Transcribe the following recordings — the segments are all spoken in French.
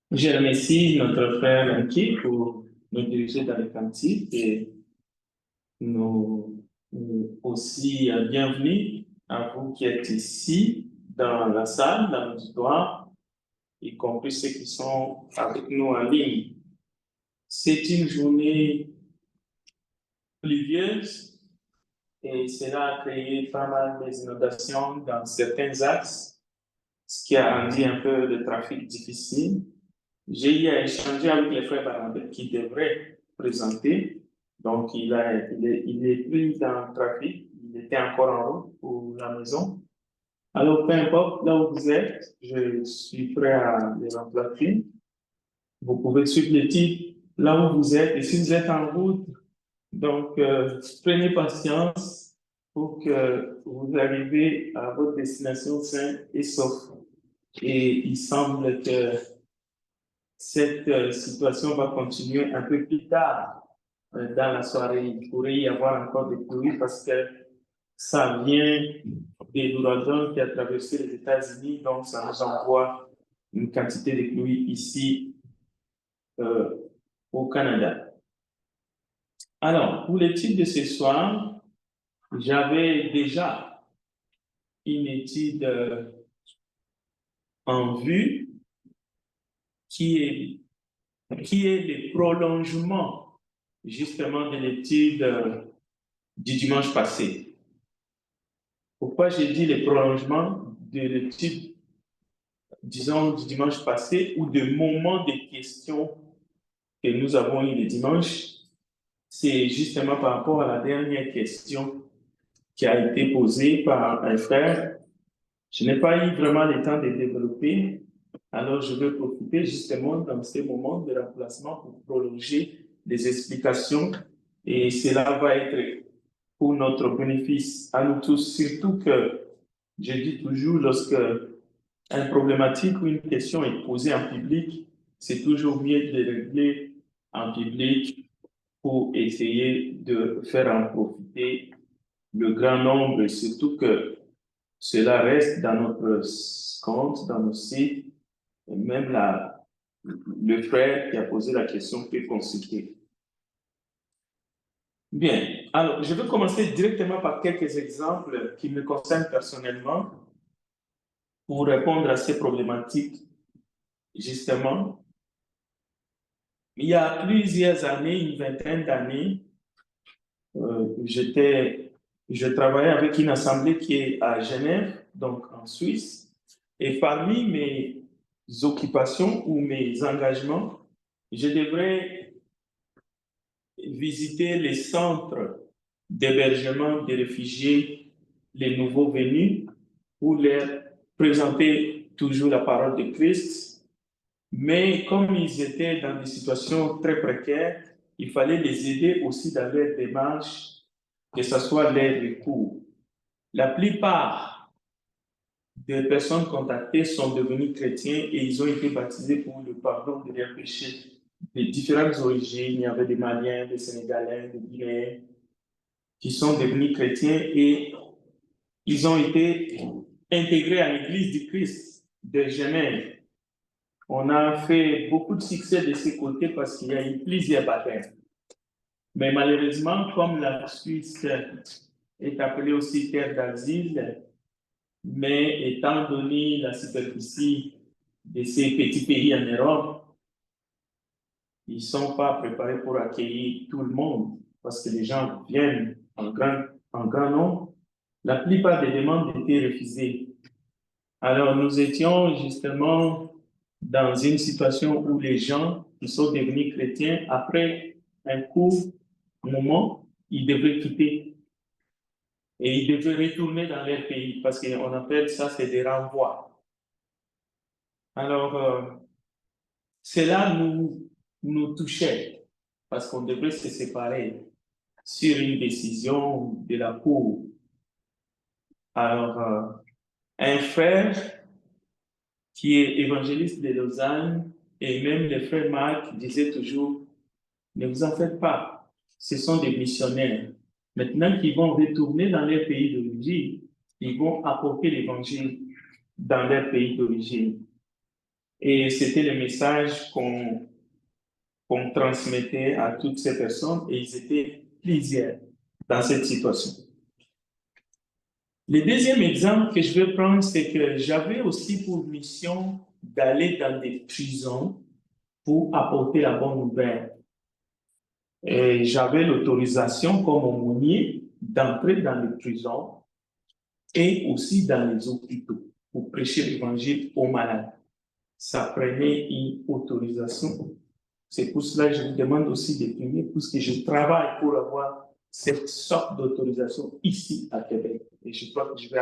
Je remercie notre frère Anki pour nous diriger dans les cantiques et nous aussi bienvenue à vous qui êtes ici dans la salle, dans l'auditoire, y compris ceux qui sont avec nous en ligne. C'est une journée pluvieuse et cela a créé pas mal d'inondations dans certains axes, ce qui a rendu un peu le trafic difficile. J'ai eu à échanger avec les frères Barnabé qui devraient présenter. Donc, il est pris dans le trafic. Il était encore en route pour la maison. Alors, peu importe là où vous êtes, je suis prêt à les remplacer. Vous pouvez suivre le titre là où vous êtes. Et si vous êtes en route, donc, prenez patience pour que vous arriviez à votre destination sain et sauf. Et il semble que cette situation va continuer un peu plus tard dans la soirée. Il pourrait y avoir encore des pluies parce que ça vient des ouragans qui a traversé les États-Unis, donc ça nous envoie une quantité de pluie ici au Canada. Alors, pour le titre de ce soir, j'avais déjà une étude en vue qui est le prolongement justement de l'étude du dimanche passé. Pourquoi j'ai dit le prolongement de l'étude, disons, du dimanche passé ou de moment de questions que nous avons eu le dimanche? C'est justement par rapport à la dernière question qui a été posée par un frère. Je n'ai pas eu vraiment le temps de développer, alors je vais profiter justement dans ces moments de remplacement pour prolonger les explications et cela va être pour notre bénéfice à nous tous, surtout que je dis toujours lorsque une problématique ou une question est posée en public, c'est toujours mieux de régler en public pour essayer de faire en profiter le grand nombre, surtout que cela reste dans notre compte, dans nos sites, et même le frère qui a posé la question peut consulter. Bien, alors je vais commencer directement par quelques exemples qui me concernent personnellement pour répondre à ces problématiques, justement. Il y a plusieurs années, une vingtaine d'années, je travaillais avec une assemblée qui est à Genève, donc en Suisse, et parmi mes occupations ou mes engagements, je devrais visiter les centres d'hébergement des réfugiés, les nouveaux venus, pour leur présenter toujours la parole de Christ. Mais comme ils étaient dans des situations très précaires, il fallait les aider aussi dans leur démarche, que ce soit leur recours. La plupart des personnes contactées sont devenues chrétiens et ils ont été baptisés pour le pardon de leurs péchés de différentes origines. Il y avait des Maliens, des Sénégalais, des Guinéens qui sont devenus chrétiens et ils ont été intégrés à l'Église du Christ de Genève. On a fait beaucoup de succès de ces côtés parce qu'il y a eu plusieurs baptêmes. Mais malheureusement, comme la Suisse est appelée aussi terre d'asile, mais étant donné la superficie de ces petits pays en Europe, ils ne sont pas préparés pour accueillir tout le monde parce que les gens viennent en grand nombre. La plupart des demandes étaient refusées. Alors, nous étions justement dans une situation où les gens qui sont devenus chrétiens, après un court moment, ils devaient quitter et ils devaient retourner dans leur pays parce qu'on appelle ça, c'est des renvois. Alors, cela nous touchait parce qu'on devait se séparer sur une décision de la Cour. Alors, un frère qui est évangéliste de Lausanne et même le frère Marc disait toujours, ne vous en faites pas, ce sont des missionnaires. Maintenant qu'ils vont retourner dans leur pays d'origine, ils vont apporter l'évangile dans leur pays d'origine. Et c'était le message qu'on transmettait à toutes ces personnes et ils étaient plusieurs dans cette situation. Le deuxième exemple que je vais prendre, c'est que j'avais aussi pour mission d'aller dans des prisons pour apporter la bonne nouvelle. Et j'avais l'autorisation comme aumônier d'entrer dans les prisons et aussi dans les hôpitaux pour prêcher l'évangile aux malades. Ça prenait une autorisation. C'est pour cela que je vous demande aussi de prier, puisque je travaille pour avoir cette sorte d'autorisation ici à Québec. Et je crois que je vais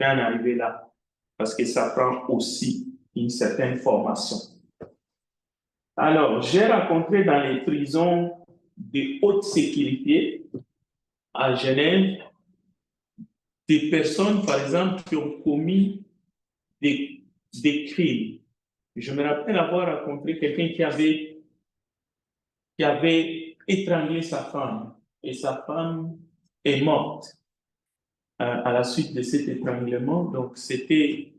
en arriver là, parce que ça prend aussi une certaine formation. Alors, j'ai rencontré dans les prisons de haute sécurité à Genève des personnes, par exemple, qui ont commis des crimes. Je me rappelle avoir rencontré quelqu'un qui avait étranglé sa femme et sa femme est morte à la suite de cet étranglement. Donc, c'était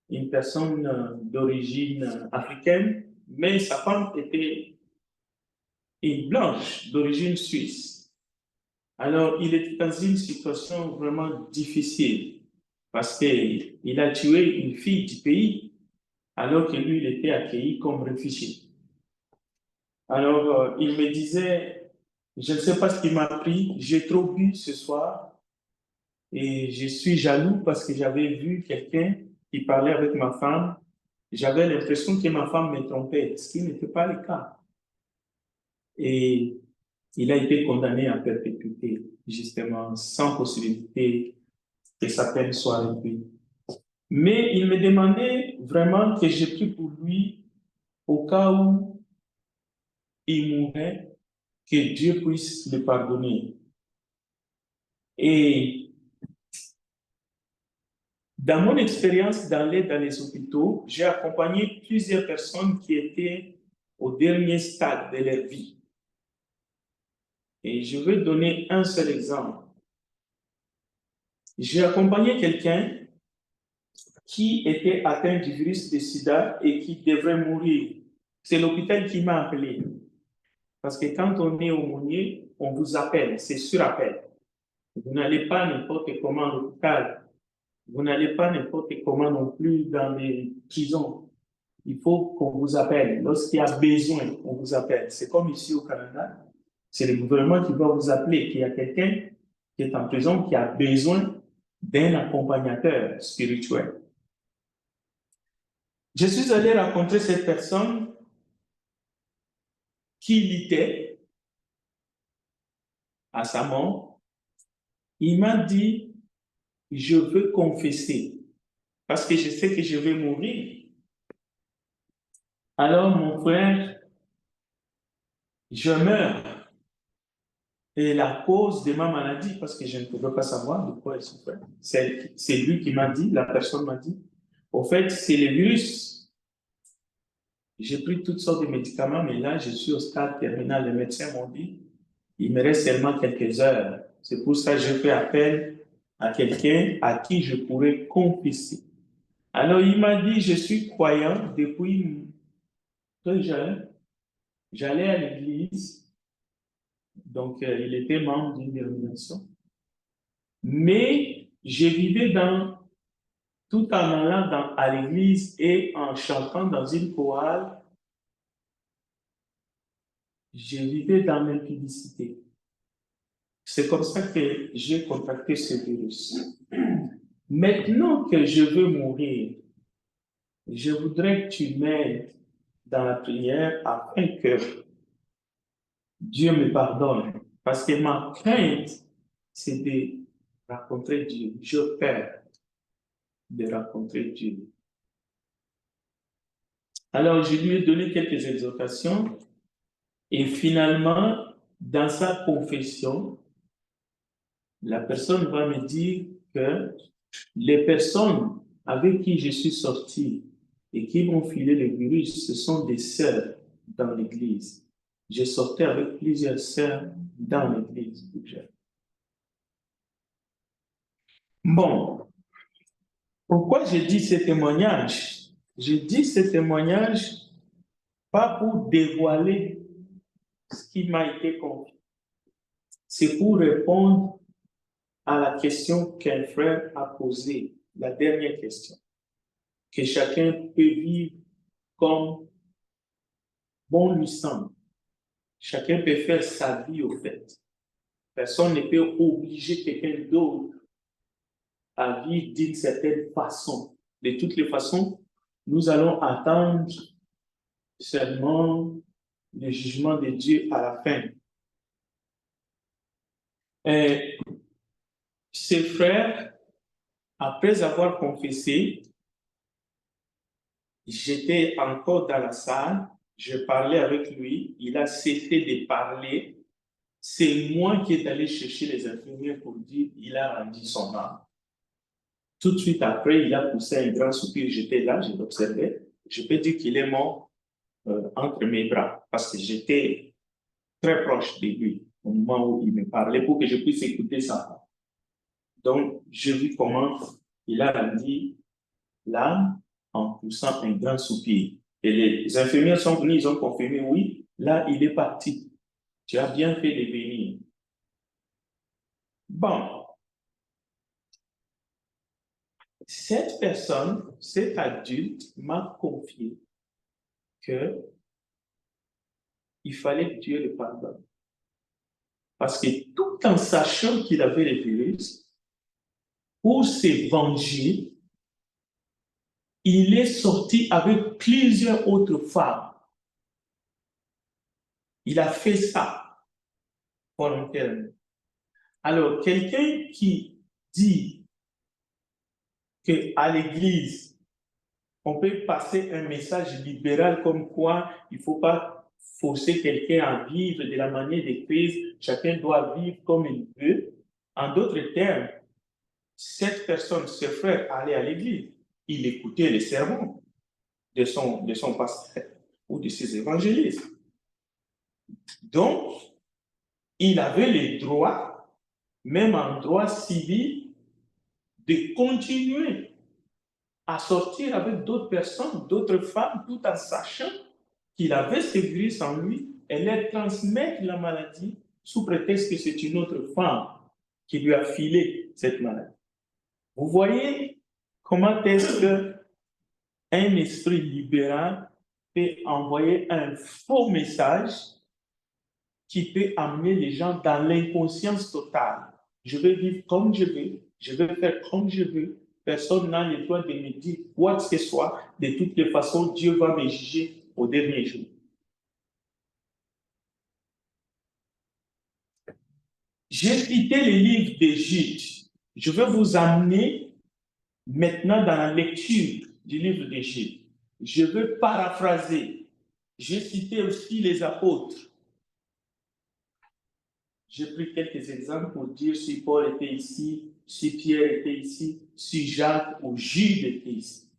une personne d'origine africaine, mais sa femme était une blanche d'origine suisse. Alors, il était dans une situation vraiment difficile parce qu'il a tué une fille du pays alors que lui, il était accueilli comme réfugié. Alors, il me disait, je ne sais pas ce qui m'a pris, j'ai trop bu ce soir et je suis jaloux parce que j'avais vu quelqu'un qui parlait avec ma femme. J'avais l'impression que ma femme me trompait, ce qui n'était pas le cas. Et il a été condamné à perpétuité, justement, sans possibilité que sa peine soit réduite. Mais il me demandait vraiment que je prie pour lui au cas où il mourrait, que Dieu puisse le pardonner. Et dans mon expérience d'aller dans les hôpitaux, j'ai accompagné plusieurs personnes qui étaient au dernier stade de leur vie. Et je vais donner un seul exemple. J'ai accompagné quelqu'un qui était atteint du virus de sida et qui devrait mourir. C'est l'hôpital qui m'a appelé. Parce que quand on est aumônier, on vous appelle, c'est sur appel. Vous n'allez pas n'importe comment à l'hôpital. Vous n'allez pas n'importe comment non plus dans les prisons. Il faut qu'on vous appelle. Lorsqu'il y a besoin, on vous appelle. C'est comme ici au Canada. C'est le gouvernement qui va vous appeler, qu'il y a quelqu'un qui est en prison, qui a besoin d'un accompagnateur spirituel. Je suis allé rencontrer cette personne qui luttait à sa mort. Il m'a dit, je veux confesser parce que je sais que je vais mourir. Alors, mon frère, je meurs. Et la cause de ma maladie, parce que je ne pouvais pas savoir de quoi elle souffrait, c'est lui qui m'a dit, la personne m'a dit, au fait, c'est le virus. J'ai pris toutes sortes de médicaments, mais là, je suis au stade terminal. Les médecins m'ont dit, il me reste seulement quelques heures. C'est pour ça que je fais appel à quelqu'un à qui je pourrais confesser. Alors, il m'a dit, je suis croyant depuis très jeune. J'allais à l'église. Donc, il était membre d'une dénomination. Mais je vivais tout en allant à l'église et en chantant dans une chorale, je vivais dans l'impudicité. C'est comme ça que j'ai contracté ce virus. Maintenant que je veux mourir, je voudrais que tu m'aides dans la prière afin que Dieu me pardonne. Parce que ma crainte, c'est de rencontrer Dieu. J'ai peur de rencontrer Dieu. Alors, je lui ai donné quelques exhortations et finalement, dans sa confession, la personne va me dire que les personnes avec qui je suis sorti et qui m'ont filé le virus, ce sont des sœurs dans l'église. Je sortais avec plusieurs sœurs dans l'église. Bon, pourquoi j'ai dit ce témoignage? J'ai dit ce témoignage pas pour dévoiler ce qui m'a été confié. C'est pour répondre à la question qu'un frère a posée, la dernière question, que chacun peut vivre comme bon lui semble. Chacun peut faire sa vie au fait. Personne ne peut obliger quelqu'un d'autre à vivre d'une certaine façon. De toutes les façons, nous allons attendre seulement le jugement de Dieu à la fin. Et ce frère, après avoir confessé, j'étais encore dans la salle, je parlais avec lui, il a cessé de parler. C'est moi qui est allé chercher les infirmiers pour dire il a rendu son âme. Tout de suite après, il a poussé un grand soupir. J'étais là, je l'observais. Je peux dire qu'il est mort entre mes bras parce que j'étais très proche de lui au moment où il me parlait pour que je puisse écouter ça. Donc, je vis comment il a rendu l'âme en poussant un grand soupir. Et les infirmières sont venues, ils ont confirmé, oui, là, il est parti. Tu as bien fait de venir. Bon, cette personne, cet adulte, m'a confié que il fallait que Dieu le pardonne. Parce que tout en sachant qu'il avait les virus, pour se venger, il est sorti avec plusieurs autres femmes. Il a fait ça volontairement. Alors, quelqu'un qui dit qu'à l'église, on peut passer un message libéral comme quoi il ne faut pas forcer quelqu'un à vivre de la manière de Christ, chacun doit vivre comme il veut. En d'autres termes, cette personne, ce frère, allait à l'église, il écoutait les sermons de son pasteur ou de ses évangélistes. Donc, il avait le droit, même en droit civil, de continuer à sortir avec d'autres personnes, d'autres femmes, tout en sachant qu'il avait ce virus en lui et leur transmettre la maladie sous prétexte que c'est une autre femme qui lui a filé cette maladie. Vous voyez comment est-ce qu'un esprit libéral peut envoyer un faux message qui peut amener les gens dans l'inconscience totale. Je vais vivre comme je vais faire comme je veux. Personne n'a le droit de me dire quoi que ce soit. De toutes les façons, Dieu va me juger au dernier jour. J'ai cité les livres d'Égypte. Je vais vous amener maintenant dans la lecture du livre d'Égypte. Je veux paraphraser. J'ai cité aussi les apôtres. J'ai pris quelques exemples pour dire si Paul était ici, si Pierre était ici, si Jacques ou Jude était ici.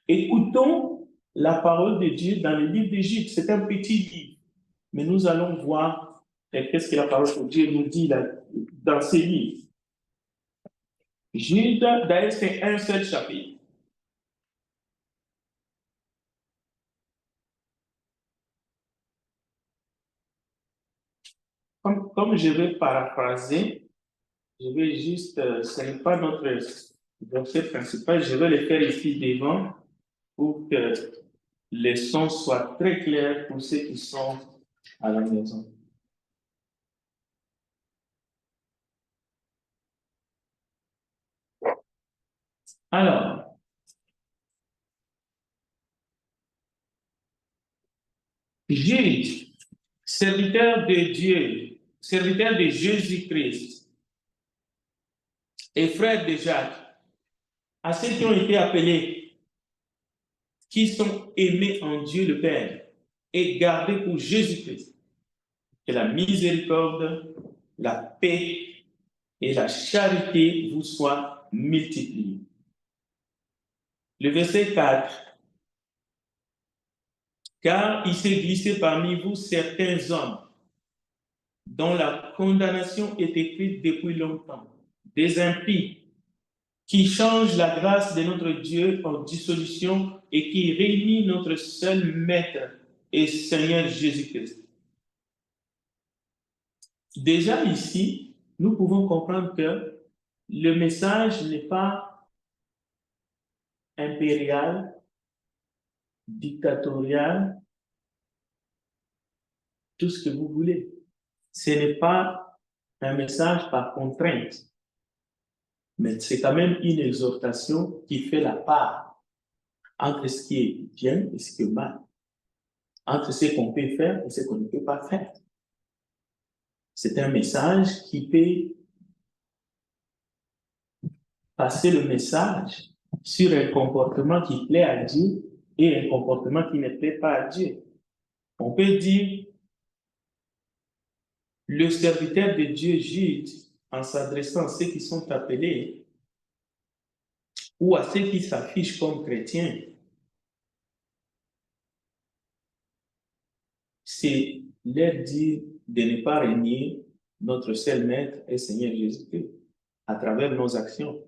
Écoutons la parole de Dieu dans le livre d'Égypte. C'est un petit livre, mais nous allons voir qu'est-ce que la parole de Dieu nous dit là, dans ces livres. Jude, d'ailleurs, c'est un seul chapitre. Comme je vais paraphraser, je vais juste, ce n'est pas notre verset principal, je vais le faire ici devant pour que les sons soient très clairs pour ceux qui sont à la maison. Alors, Jude, serviteur de Dieu, serviteur de Jésus-Christ et frère de Jacques, à ceux qui ont été appelés, qui sont aimés en Dieu le Père et gardés pour Jésus-Christ. Que la miséricorde, la paix et la charité vous soient multipliées. Le verset 4. Car il s'est glissé parmi vous certains hommes dont la condamnation est écrite depuis longtemps, des impies qui change la grâce de notre Dieu en dissolution et qui réunit notre seul Maître et Seigneur Jésus-Christ. Déjà ici, nous pouvons comprendre que le message n'est pas impérial, dictatorial, tout ce que vous voulez. Ce n'est pas un message par contrainte, mais c'est quand même une exhortation qui fait la part entre ce qui est bien et ce qui est mal, entre ce qu'on peut faire et ce qu'on ne peut pas faire. C'est un message qui peut passer le message sur un comportement qui plaît à Dieu et un comportement qui ne plaît pas à Dieu. On peut dire, le serviteur de Dieu Jude, en s'adressant à ceux qui sont appelés ou à ceux qui s'affichent comme chrétiens, c'est leur dire de ne pas régner notre seul Maître et Seigneur Jésus-Christ à travers nos actions.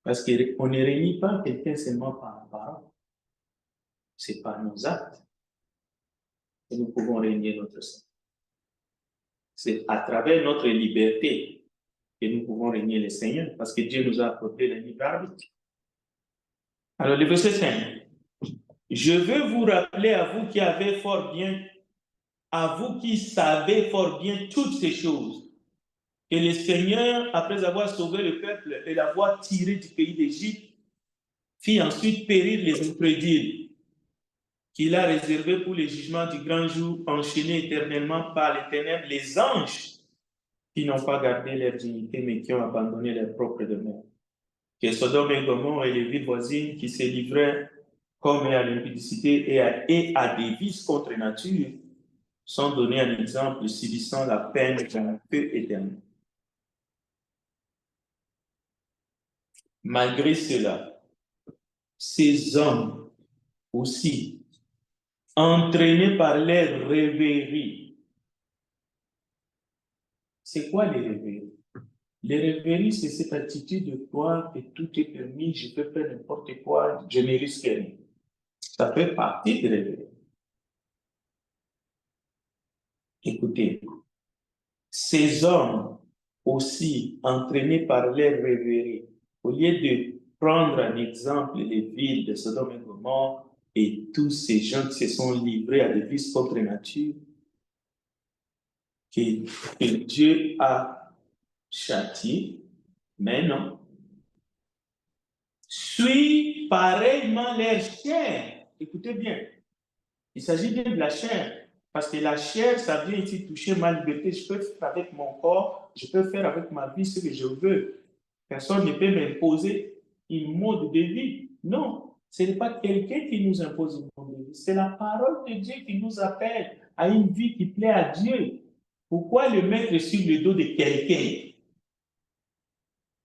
Parce qu'on ne réunit pas quelqu'un seulement par la parole, c'est par nos actes que nous pouvons régner notre Seigneur. C'est à travers notre liberté que nous pouvons régner le Seigneur, parce que Dieu nous a accordé le libre arbitre. Alors, le verset 5. Je veux vous rappeler à vous qui avez fort bien, à vous qui savez fort bien toutes ces choses, que le Seigneur, après avoir sauvé le peuple et l'avoir tiré du pays d'Égypte, fit ensuite périr les incrédules, qu'il a réservé pour le jugement du grand jour, enchaînés éternellement par les ténèbres, les anges qui n'ont pas gardé leur dignité, mais qui ont abandonné leur propre demeure. Que Sodome et Gomorrhe et les villes voisines qui se livraient comme à l'impudicité et à des vices contre nature sont donnés un exemple subissant la peine d'un feu éternel. Malgré cela, ces hommes aussi, entraînés par leurs rêveries. C'est quoi les rêveries? Les rêveries, c'est cette attitude de croire que tout est permis, je peux faire n'importe quoi, je ne risque rien. Ça fait partie des rêveries. Écoutez, ces hommes aussi entraînés par leurs rêveries, au lieu de prendre en exemple les villes de Sodome et Gomorrhe et tous ces gens qui se sont livrés à des vices contre nature, que Dieu a châtié, mais non. Suis pareillement leur chair. Écoutez bien, il s'agit bien de la chair. Parce que la chair, ça vient ici toucher ma liberté. Je peux faire avec mon corps, je peux faire avec ma vie ce que je veux. Personne ne peut m'imposer un mode de vie. Non, ce n'est pas quelqu'un qui nous impose un mode de vie. C'est la parole de Dieu qui nous appelle à une vie qui plaît à Dieu. Pourquoi le mettre sur le dos de quelqu'un?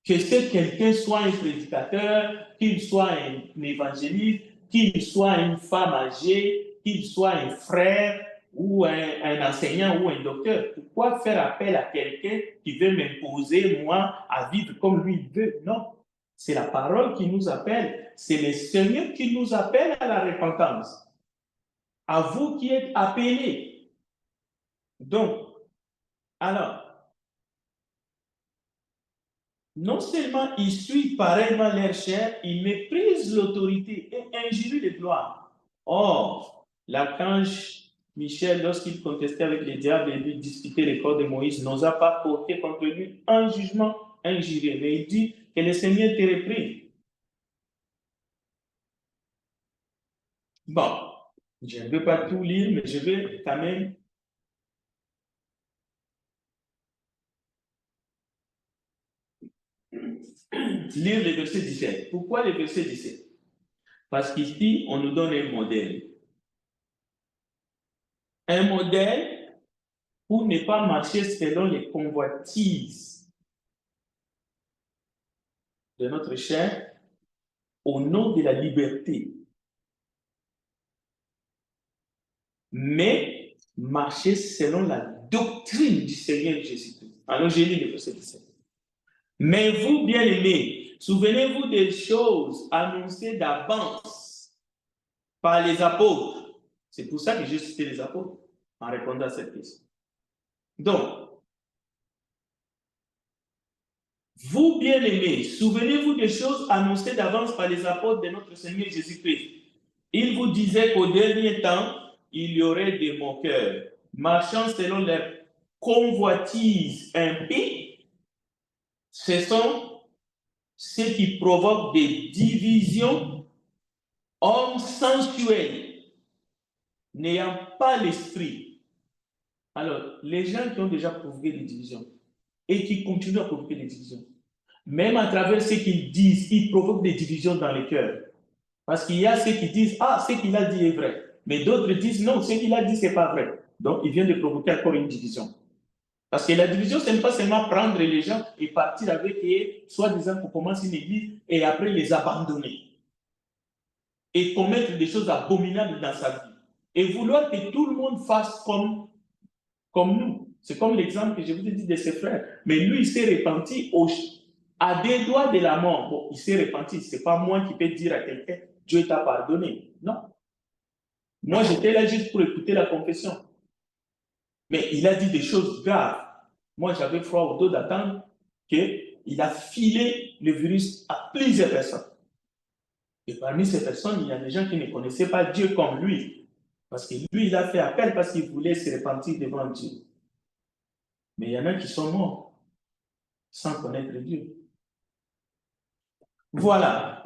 Que ce quelqu'un soit un prédicateur, qu'il soit un évangéliste, qu'il soit une femme âgée, qu'il soit un frère ou un enseignant ou un docteur. Pourquoi faire appel à quelqu'un qui veut m'imposer, moi, à vivre comme lui veut? Non, c'est la parole qui nous appelle. C'est le Seigneur qui nous appelle à la repentance. À vous qui êtes appelés. Donc, alors, non seulement ils suivent pareillement leur chair, ils méprisent l'autorité et injurient les gloires. Or, l'archange Michel, lorsqu'il contestait avec le diable et lui disputait les corps de Moïse, n'osa pas porter contre lui un jugement injurieux, mais il dit que le Seigneur te reprenne. Bon, je ne veux pas tout lire, mais je vais quand même lire le verset 17. Pourquoi le verset 17? Parce qu'ici, on nous donne un modèle. Un modèle pour ne pas marcher selon les convoitises de notre chair au nom de la liberté, mais marcher selon la doctrine du Seigneur Jésus-Christ. Alors, j'ai lu le verset 17. Mais vous, bien-aimés, souvenez-vous des choses annoncées d'avance par les apôtres. C'est pour ça que j'ai cité les apôtres en répondant à cette question. Donc, vous bien-aimés, souvenez-vous des choses annoncées d'avance par les apôtres de notre Seigneur Jésus-Christ. Il vous disait qu'au dernier temps, il y aurait des moqueurs, marchant selon leur convoitise impie. Ce sont ceux qui provoquent des divisions, hommes sensuels, n'ayant pas l'esprit. Alors, les gens qui ont déjà provoqué des divisions et qui continuent à provoquer des divisions, même à travers ce qu'ils disent, ils provoquent des divisions dans les cœurs. Parce qu'il y a ceux qui disent, ah, ce qu'il a dit est vrai. Mais d'autres disent, non, ce qu'il a dit, ce n'est pas vrai. Donc, il vient de provoquer encore une division. Parce que la division, ce n'est pas seulement prendre les gens et partir avec eux, soi-disant pour commencer une église et après les abandonner. Et commettre des choses abominables dans sa vie. Et vouloir que tout le monde fasse comme nous. C'est comme l'exemple que je vous ai dit de ses frères. Mais lui, il s'est repenti à des doigts de la mort. Bon, il s'est repenti. Ce n'est pas moi qui peux dire à quelqu'un, Dieu t'a pardonné. Non. Moi, j'étais là juste pour écouter la confession. Mais il a dit des choses graves. Moi, j'avais froid au dos d'attendre qu'il a filé le virus à plusieurs personnes. Et parmi ces personnes, il y a des gens qui ne connaissaient pas Dieu comme lui. Parce que lui, il a fait appel parce qu'il voulait se repentir devant Dieu. Mais il y en a qui sont morts sans connaître Dieu. Voilà.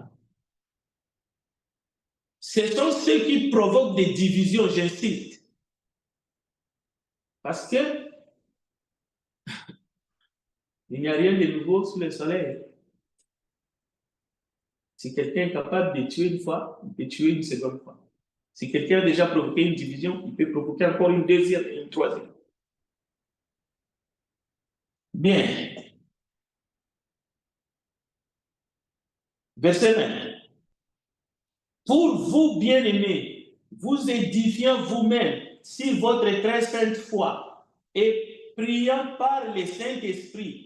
Ce sont ceux qui provoquent des divisions, j'insiste. Parce que il n'y a rien de nouveau sous le soleil. Si quelqu'un est capable de tuer une fois, il peut tuer une seconde fois. Si quelqu'un a déjà provoqué une division, il peut provoquer encore une deuxième et une troisième. Bien. Verset 20. Pour vous, bien-aimés, vous édifiant vous-même sur votre très sainte foi et priant par le Saint-Esprit,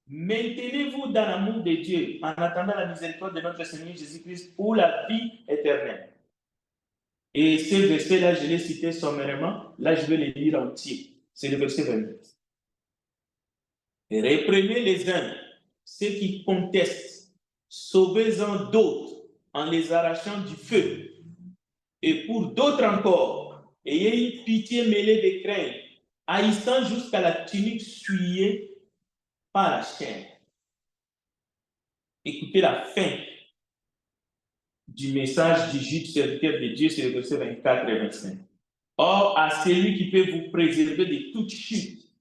maintenez-vous dans l'amour de Dieu en attendant la miséricorde de notre Seigneur Jésus-Christ pour la vie éternelle. Et ce verset-là, je l'ai cité sommairement. Là, je vais le lire entier. C'est le verset 28. Reprenez les uns, ceux qui contestent, sauvez-en d'autres en les arrachant du feu. Et pour d'autres encore, ayez une pitié mêlée de crainte, haïssant jusqu'à la tunique souillée par la chair. Écoutez la fin du message du juge serviteur de Dieu, c'est le verset 24 et 25. Or, à celui qui peut vous préserver de toute chute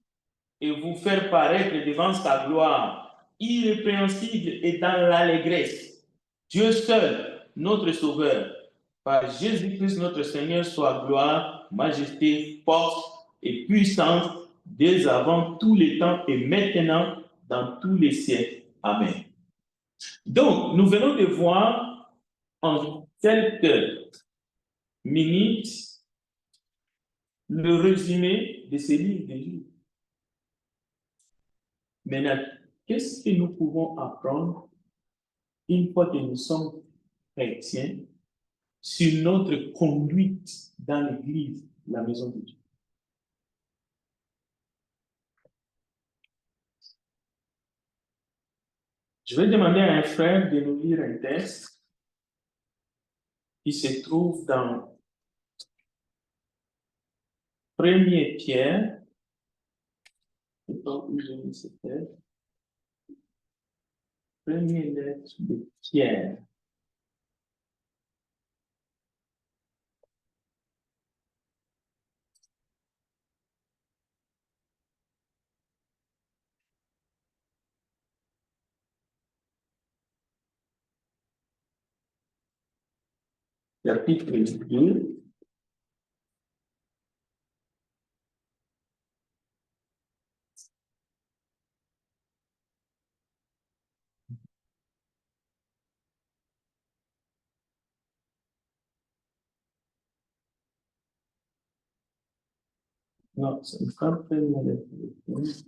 et vous faire paraître devant sa gloire, irrépréhensible et dans l'allégresse, Dieu seul, notre Sauveur, par Jésus-Christ notre Seigneur, soit gloire, majesté, force et puissance, dès avant tous les temps et maintenant dans tous les siècles. Amen. Donc, nous venons de voir en quelques minutes le résumé de ces livres de Jules. Maintenant, qu'est-ce que nous pouvons apprendre une fois que nous sommes chrétiens sur notre conduite dans l'Église, la maison de Dieu? Je vais demander à un frère de nous lire un texte qui se trouve dans 1er Pierre. Je ne sais pas où j'ai mis ce texte. Première lettre de Pierre. Chapitre 2. Non, c'est pas première lettre de Pierre.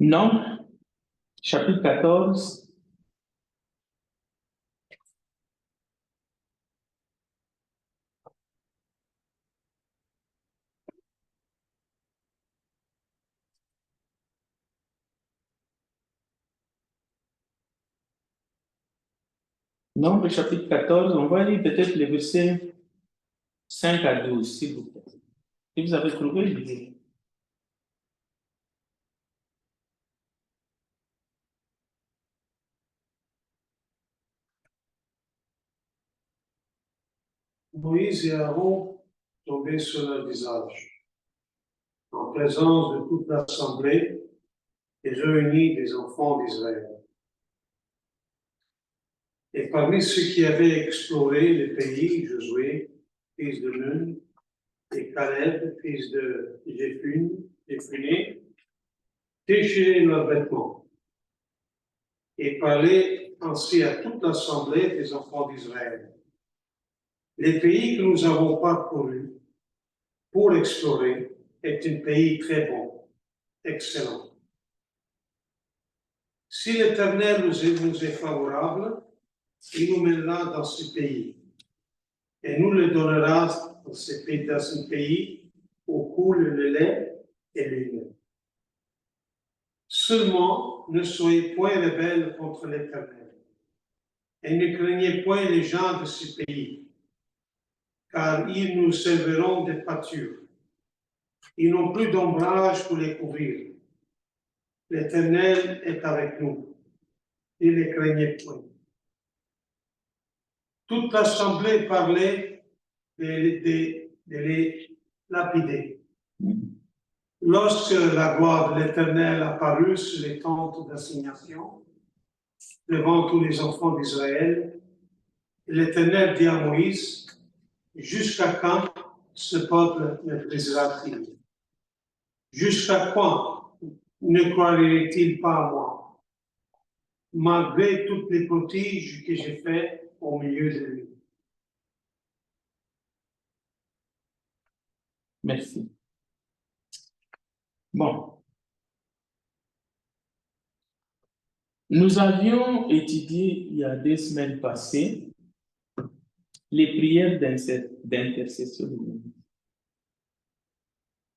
Nombre, chapitre 14. Nombre, chapitre 14, on va lire peut-être les versets 5 à 12, s'il vous plaît. Si vous avez trouvé, lisez. Moïse et Aaron tombaient sur leur visage, en présence de toute l'assemblée et réunis des enfants d'Israël. Et parmi ceux qui avaient exploré le pays, Josué, fils de Nun, et Caleb, fils de Jéphuné, déchiraient leurs vêtements et parlaient ainsi à toute l'assemblée des enfants d'Israël. Les pays que nous avons parcourus pour explorer est un pays très bon, excellent. Si l'Éternel nous est favorable, il nous mènera dans ce pays et nous le donnera dans ce pays où coule le lait et le miel. Seulement, ne soyez point rebelles contre l'Éternel et ne craignez point les gens de ce pays, car ils nous serviront de pâture. Ils n'ont plus d'ombrage pour les couvrir. L'Éternel est avec nous. Ne les craignez point. Toute l'assemblée parlait de les lapider. Lorsque la gloire de l'Éternel apparut sur les tentes d'assignation, devant tous les enfants d'Israël, l'Éternel dit à Moïse, « Jusqu'à quand ce peuple me brisera-t-il? Jusqu'à quand ne croirait-il pas à moi, malgré toutes les prodiges que j'ai faits au milieu de lui? » Merci. Bon. Nous avions étudié il y a 2 semaines passées les prières d'intercession de Moïse,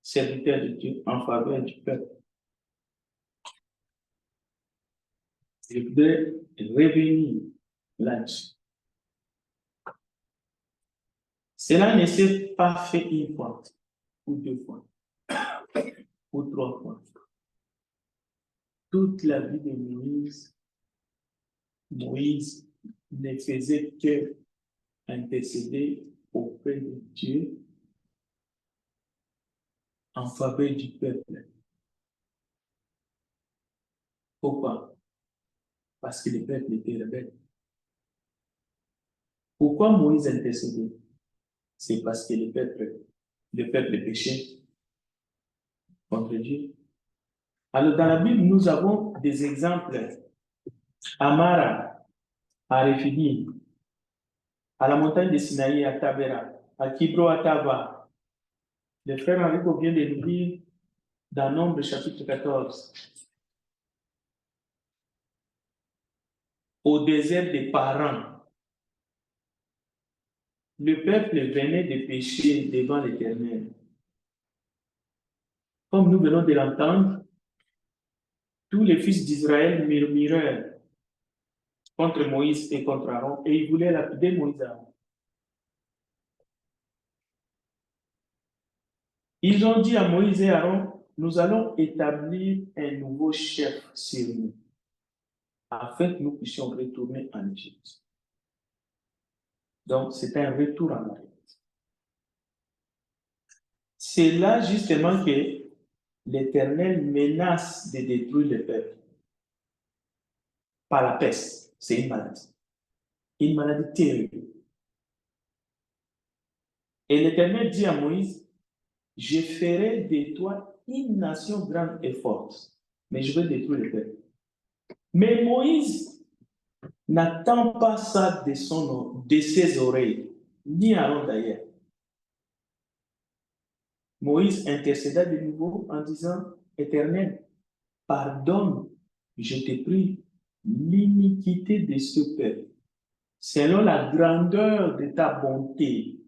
serviteur de Dieu en faveur du peuple. Je voudrais revenir là-dessus. Cela ne s'est pas fait une fois, ou 2 fois, ou 3 fois. Toute la vie de Moïse ne faisait que intercéder auprès de Dieu en faveur du peuple. Pourquoi? Parce que le peuple était rebelle. Pourquoi Moïse intercédait? C'est parce que le peuple péchait contre Dieu. Alors, dans la Bible, nous avons des exemples. À Mara, à Rephidim, à la montagne de Sinaï, à Tabera, à Kibro, à Tava. Le frère Marico vient de nous dire dans Nombre chapitre 14. Au désert des Paran, le peuple venait de pécher devant l'Éternel. Comme nous venons de l'entendre, tous les fils d'Israël murmurèrent contre Moïse et contre Aaron, et ils voulaient lapider Moïse et Aaron. Ils ont dit à Moïse et Aaron, nous allons établir un nouveau chef sur nous, afin que nous puissions retourner en Égypte. Donc, c'est un retour en arrière. C'est là justement que l'Éternel menace de détruire le peuple par la peste. C'est une maladie terrible. Et l'Éternel dit à Moïse, je ferai de toi une nation grande et forte, mais je vais détruire le peuple. Mais Moïse n'attend pas ça de ses oreilles, ni Aaron d'ailleurs. Moïse intercéda de nouveau en disant, Éternel, pardonne, je te prie, l'iniquité de ce peuple, selon la grandeur de ta bonté.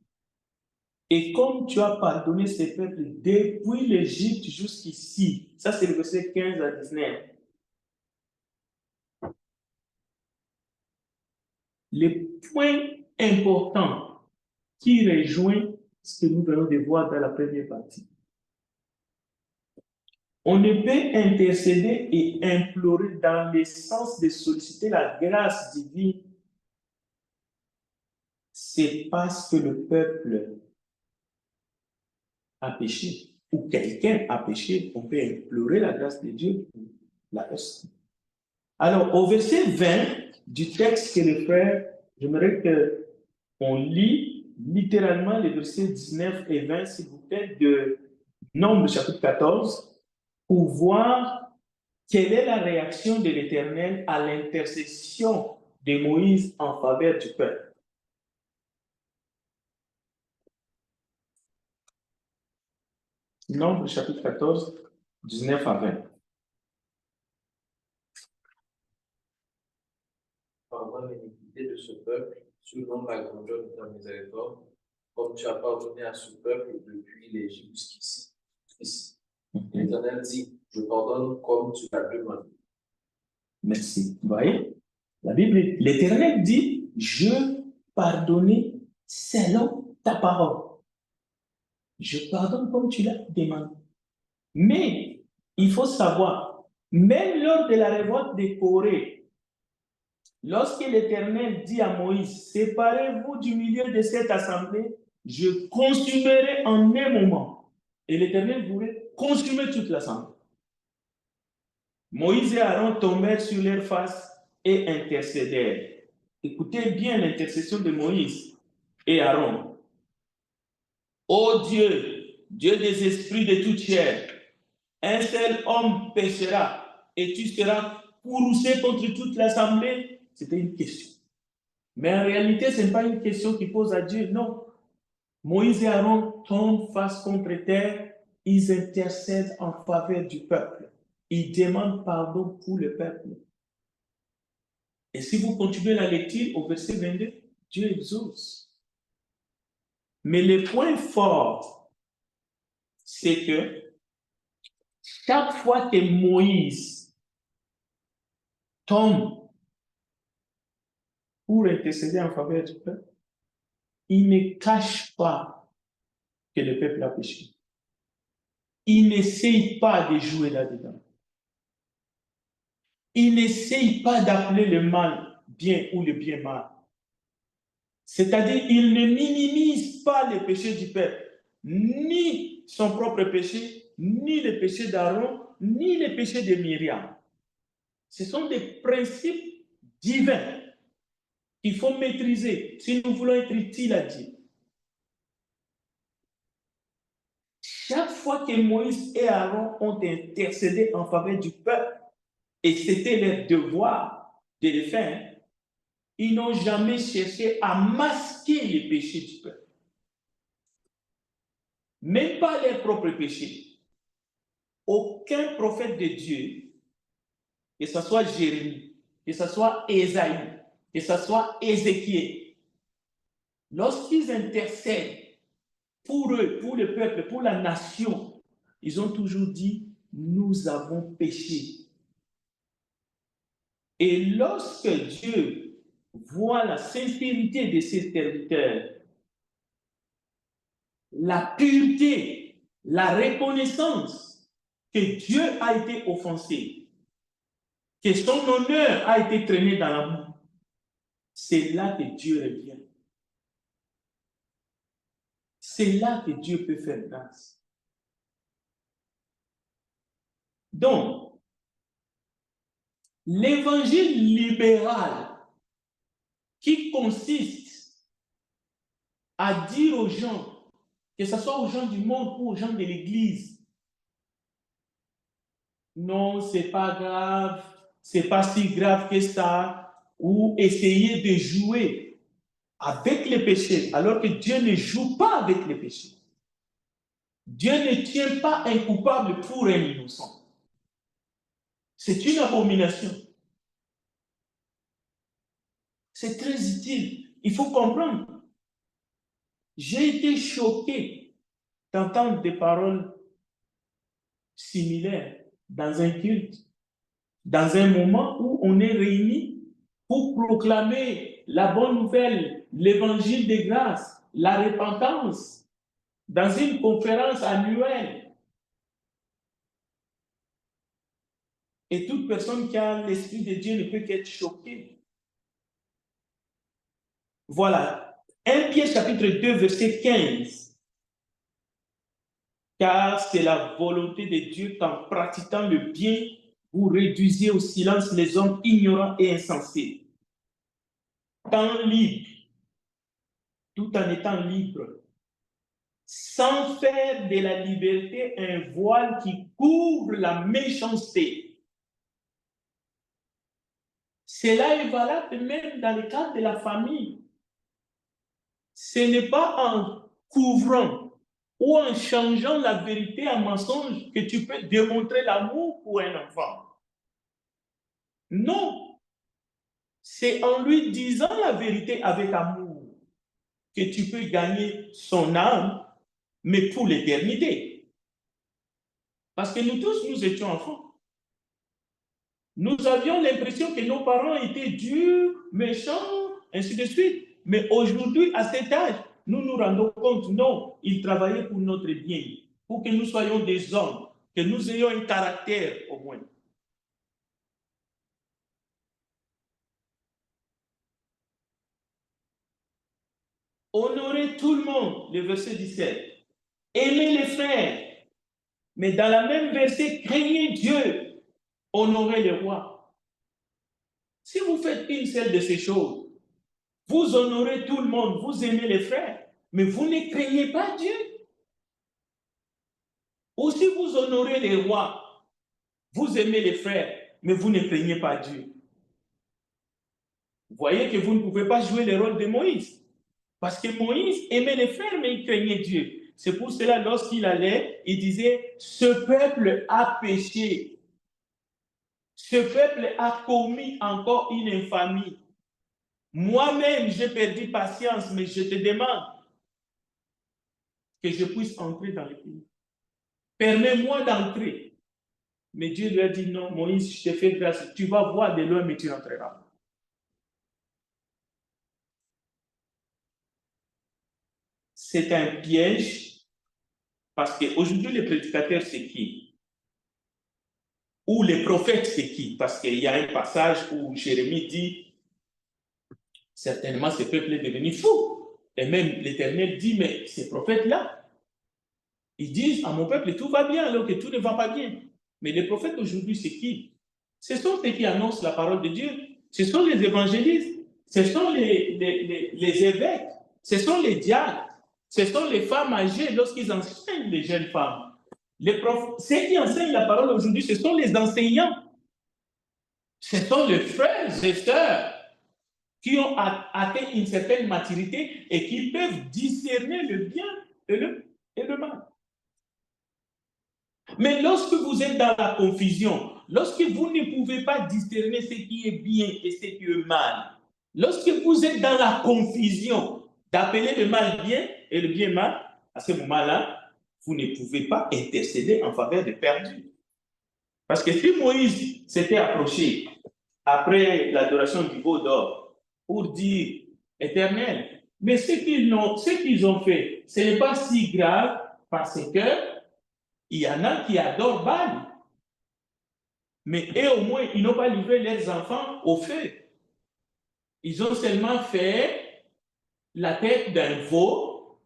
Et comme tu as pardonné ces peuples depuis l'Égypte jusqu'ici, ça c'est le verset 15 à 19. Le point important qui rejoint ce que nous venons de voir dans la première partie. On ne peut intercéder et implorer dans le sens de solliciter la grâce divine. C'est parce que le peuple a péché ou quelqu'un a péché qu'on peut implorer la grâce de Dieu pour la personne. Alors, au verset 20 du texte que le frère, j'aimerais qu'on lit littéralement les versets 19 et 20, s'il vous plaît, de Nombre chapitre 14, pour voir quelle est la réaction de l'Éternel à l'intercession de Moïse en faveur du peuple. Nombre chapitre 14, 19 à 20. Pardonne l'iniquité de ce peuple, selon la grandeur de ta miséricorde, comme tu as pardonné à ce peuple depuis l'Égypte jusqu'ici. L'Éternel dit, je pardonne comme tu l'as demandé. Merci. Vous voyez, la Bible, l'Éternel dit, je pardonne selon ta parole. Je pardonne comme tu l'as demandé. Mais il faut savoir, même lors de la révolte de Corée, lorsque l'Éternel dit à Moïse, séparez-vous du milieu de cette assemblée, je consumerai en un moment. Et l'Éternel voulait consumer toute l'assemblée. Moïse et Aaron tombèrent sur leur face et intercédèrent. Écoutez bien l'intercession de Moïse et Aaron. Ô Dieu, Dieu des esprits de toute chair, un seul homme péchera et tu seras courroucé contre toute l'assemblée. C'était une question. Mais en réalité, ce n'est pas une question qu'il pose à Dieu, non. Moïse et Aaron tombent face contre terre, ils intercèdent en faveur du peuple. Ils demandent pardon pour le peuple. Et si vous continuez la lecture au verset 22, Dieu exauce. Mais le point fort, c'est que chaque fois que Moïse tombe pour intercéder en faveur du peuple, il ne cache pas que le peuple a péché. Il n'essaye pas de jouer là-dedans. Il n'essaye pas d'appeler le mal bien ou le bien mal. C'est-à-dire, il ne minimise pas les péchés du peuple, ni son propre péché, ni le péché d'Aaron, ni le péché de Myriam. Ce sont des principes divins qu'il faut maîtriser si nous voulons être utiles à Dieu. Chaque fois que Moïse et Aaron ont intercédé en faveur du peuple, et c'était leur devoir de le faire, ils n'ont jamais cherché à masquer les péchés du peuple. Même pas leurs propres péchés. Aucun prophète de Dieu, que ce soit Jérémie, que ce soit Ésaïe, que ce soit Ézéchiel, lorsqu'ils intercèdent pour eux, pour le peuple, pour la nation, ils ont toujours dit, nous avons péché. Et lorsque Dieu voit la sincérité de ses serviteurs, la pureté, la reconnaissance que Dieu a été offensé, que son honneur a été traîné dans la boue, c'est là que Dieu revient. C'est là que Dieu peut faire grâce. Donc, l'évangile libéral qui consiste à dire aux gens, que ce soit aux gens du monde ou aux gens de l'Église, non, c'est pas grave, c'est pas si grave que ça, ou essayer de jouer avec les péchés, alors que Dieu ne joue pas avec les péchés. Dieu ne tient pas un coupable pour un innocent. C'est une abomination. C'est très utile. Il faut comprendre. J'ai été choqué d'entendre des paroles similaires dans un culte, dans un moment où on est réunis pour proclamer la bonne nouvelle, l'évangile de grâce, la repentance, dans une conférence annuelle. Et toute personne qui a l'Esprit de Dieu ne peut qu'être choquée. Voilà. 1 Pierre chapitre 2, verset 15. Car c'est la volonté de Dieu qu'en pratiquant le bien, vous réduisiez au silence les hommes ignorants et insensés. Temps libre, tout en étant libre, sans faire de la liberté un voile qui couvre la méchanceté. Cela est valable même dans le cadre de la famille. Ce n'est pas en couvrant ou en changeant la vérité en mensonge que tu peux démontrer l'amour pour un enfant. Non, c'est en lui disant la vérité avec amour que tu peux gagner son âme, mais pour l'éternité. Parce que nous tous, nous étions enfants. Nous avions l'impression que nos parents étaient durs, méchants, ainsi de suite. Mais aujourd'hui, à cet âge, nous nous rendons compte, non, ils travaillaient pour notre bien, pour que nous soyons des hommes, que nous ayons un caractère au moins. Honorez tout le monde, le verset 17. Aimez les frères, mais dans la même verset, craignez Dieu, honorez le roi. Si vous faites une seule de ces choses, vous honorez tout le monde, vous aimez les frères, mais vous ne craignez pas Dieu. Ou si vous honorez les rois, vous aimez les frères, mais vous ne craignez pas Dieu. Vous voyez que vous ne pouvez pas jouer le rôle de Moïse. Parce que Moïse aimait les frères, mais il craignait Dieu. C'est pour cela, lorsqu'il allait, il disait, ce peuple a péché. Ce peuple a commis encore une infamie. Moi-même, j'ai perdu patience, mais je te demande que je puisse entrer dans le pays. Permets-moi d'entrer. Mais Dieu lui a dit, non, Moïse, je te fais grâce. Tu vas voir de loin, mais tu rentreras. C'est un piège, parce qu'aujourd'hui, les prédicateurs, c'est qui? Ou les prophètes, c'est qui? Parce qu'il y a un passage où Jérémie dit, certainement, ce peuple est devenu fou. Et même l'Éternel dit, mais ces prophètes-là, ils disent à mon peuple, tout va bien, alors que tout ne va pas bien. Mais les prophètes aujourd'hui, c'est qui? Ce sont ceux qui annoncent la parole de Dieu. Ce sont les évangélistes. Ce sont les évêques. Ce sont les diacres. Ce sont les femmes âgées lorsqu'ils enseignent les jeunes femmes. Ceux qui enseignent la parole aujourd'hui, ce sont les enseignants. Ce sont les frères et sœurs qui ont atteint une certaine maturité et qui peuvent discerner le bien et le mal. Mais lorsque vous êtes dans la confusion, lorsque vous ne pouvez pas discerner ce qui est bien et ce qui est mal, lorsque vous êtes dans la confusion d'appeler le mal bien et le bien mal, à ce moment-là, vous ne pouvez pas intercéder en faveur des perdus. Parce que si Moïse s'était approché après l'adoration du veau d'or pour dire, Éternel, mais ce qu'ils ont fait, ce n'est pas si grave parce que il y en a qui adorent Baal. Mais eux, au moins, ils n'ont pas livré leurs enfants au feu. Ils ont seulement fait la tête d'un veau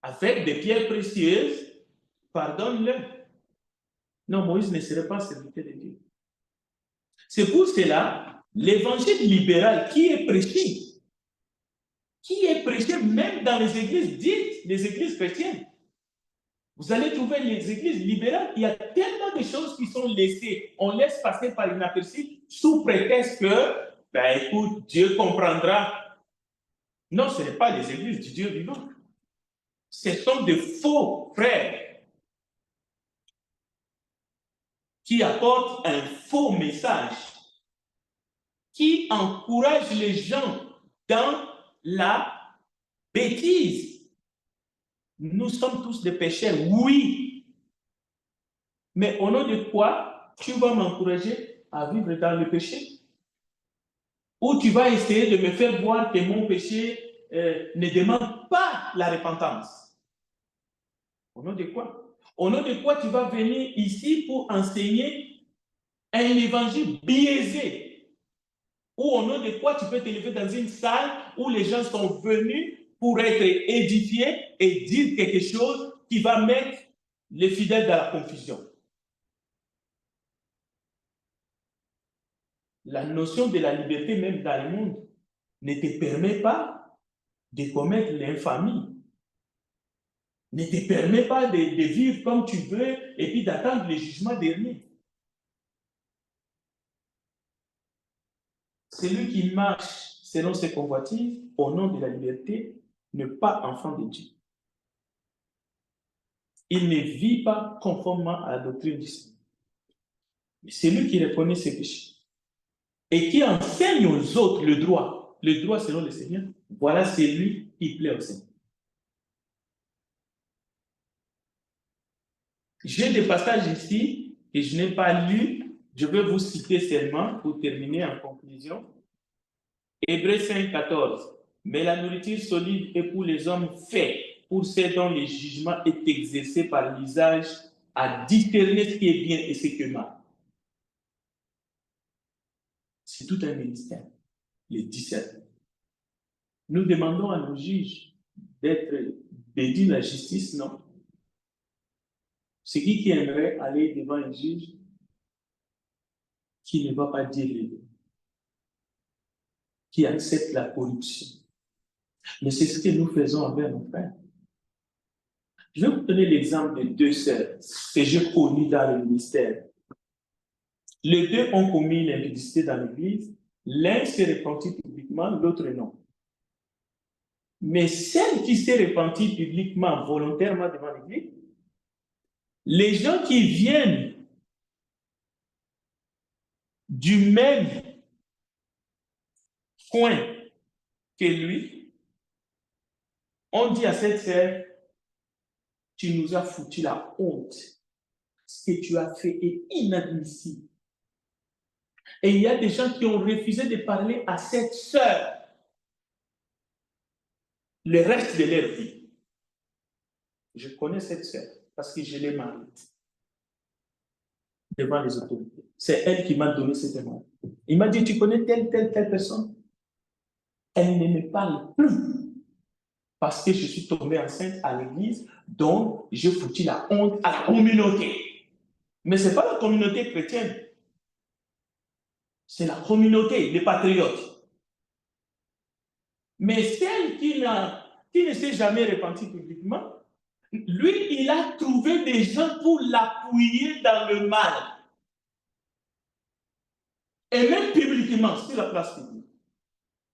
avec des pierres précieuses. Pardonne-le. Non, Moïse ne serait pas serviteur de Dieu. C'est pour cela, l'évangile libéral qui est prêché même dans les églises dites, les églises chrétiennes. Vous allez trouver les églises libérales, il y a tellement de choses qui sont laissées. On laisse passer par inaperçu sous prétexte que, ben écoute, Dieu comprendra. Non, ce n'est pas les églises du Dieu vivant. Ce sont de faux frères qui apportent un faux message qui encourage les gens dans la bêtise. Nous sommes tous des pécheurs, oui. Mais au nom de quoi tu vas m'encourager à vivre dans le péché? Ou tu vas essayer de me faire voir que mon péché ne demande pas la repentance? Au nom de quoi? Au nom de quoi tu vas venir ici pour enseigner un évangile biaisé? Ou au nom de quoi tu peux te lever dans une salle où les gens sont venus pour être édifiés et dire quelque chose qui va mettre les fidèles dans la confusion? La notion de la liberté, même dans le monde, ne te permet pas de commettre l'infamie, ne te permet pas de vivre comme tu veux et puis d'attendre le jugement dernier. Celui qui marche selon ses convoitises, au nom de la liberté, n'est pas enfant de Dieu. Il ne vit pas conformément à la doctrine du Seigneur. Mais celui qui reconnaît ses péchés et qui enseigne aux autres le droit selon le Seigneur, voilà celui qui plaît au Seigneur. J'ai des passages ici que je n'ai pas lus. Je vais vous citer seulement pour terminer en conclusion. Hébreux 5, 14. Mais la nourriture solide est pour les hommes faits, pour ceux dont le jugement est exercé par l'usage à discerner ce qui est bien et ce qui est mal. C'est tout un ministère, le discernement. Nous demandons à nos juges de dire la justice, non? C'est qui aimerait aller devant un juge qui ne va pas dire les mots, qui accepte la corruption? Mais c'est ce que nous faisons avec nos frères. Je vais vous donner l'exemple de deux sœurs que j'ai connues dans le ministère. Les deux ont commis l'impudicité dans l'église. L'un s'est repenti publiquement, l'autre non. Mais celle qui s'est repentie publiquement, volontairement devant l'église, les gens qui viennent du même coin que lui ont dit à cette sœur: tu nous as foutu la honte. Ce que tu as fait est inadmissible. Et il y a des gens qui ont refusé de parler à cette sœur le reste de leur vie. Je connais cette sœur parce que je l'ai mariée devant les autorités. C'est elle qui m'a donné ce témoignage. Il m'a dit: tu connais telle personne? Elle ne me parle plus parce que je suis tombé enceinte à l'église, donc j'ai foutu la honte à la communauté. Mais ce n'est pas la communauté chrétienne, c'est la communauté, les patriotes. Mais celle qui ne s'est jamais repentie publiquement, lui, il a trouvé des gens pour l'appuyer dans le mal. Et même publiquement, sur la place publique.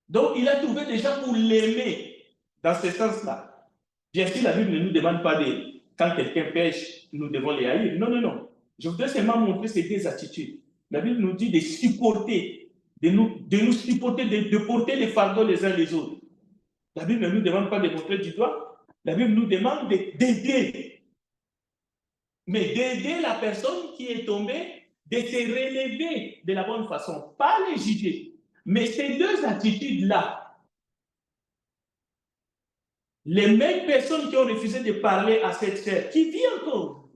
Donc, il a trouvé des gens pour l'aimer dans ce sens-là. Bien sûr, la Bible ne nous demande pas de, quand quelqu'un pêche, nous devons les haïr. Non, non, non. Je voudrais seulement montrer ces deux attitudes. La Bible nous dit de supporter, de nous supporter, de porter les fardeaux les uns les autres. La Bible ne nous demande pas de montrer du doigt. La Bible nous demande d'aider. Mais d'aider la personne qui est tombée, de se relever de la bonne façon, pas les juger. Mais ces deux attitudes-là, les mêmes personnes qui ont refusé de parler à cette sœur, qui vit encore,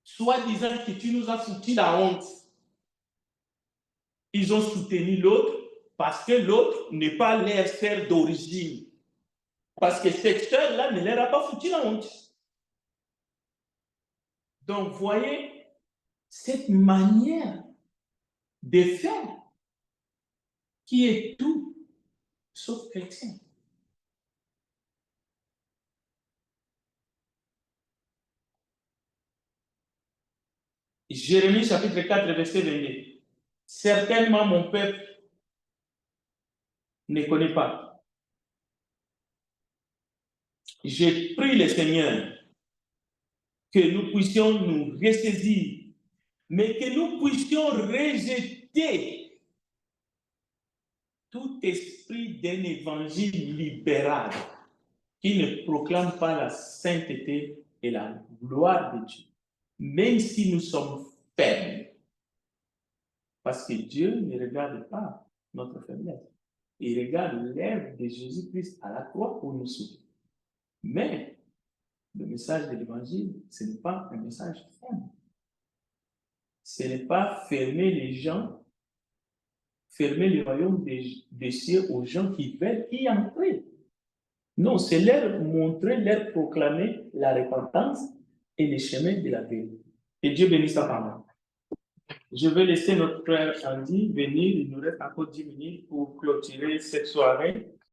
soit disant que tu nous as foutu la honte, ils ont soutenu l'autre parce que l'autre n'est pas leur sœur d'origine. Parce que cette sœur-là ne leur a pas foutu la honte. Donc, voyez, cette manière de faire qui est tout sauf chrétien. Jérémie chapitre 4, verset 22. Certainement mon peuple ne connaît pas. J'ai prié le Seigneur que nous puissions nous ressaisir mais que nous puissions rejeter tout esprit d'un évangile libéral qui ne proclame pas la sainteté et la gloire de Dieu, même si nous sommes faibles. Parce que Dieu ne regarde pas notre faiblesse. Il regarde l'œuvre de Jésus-Christ à la croix pour nous sauver. Mais le message de l'évangile, ce n'est pas un message ferme. Ce n'est pas fermer les gens, fermer le royaume des cieux aux gens qui veulent y entrer. Non, c'est leur montrer, leur proclamer la repentance et les chemins de la vérité. Et Dieu bénisse sa parole. Je vais laisser notre frère Andy venir. Il nous reste encore 10 minutes pour clôturer cette soirée.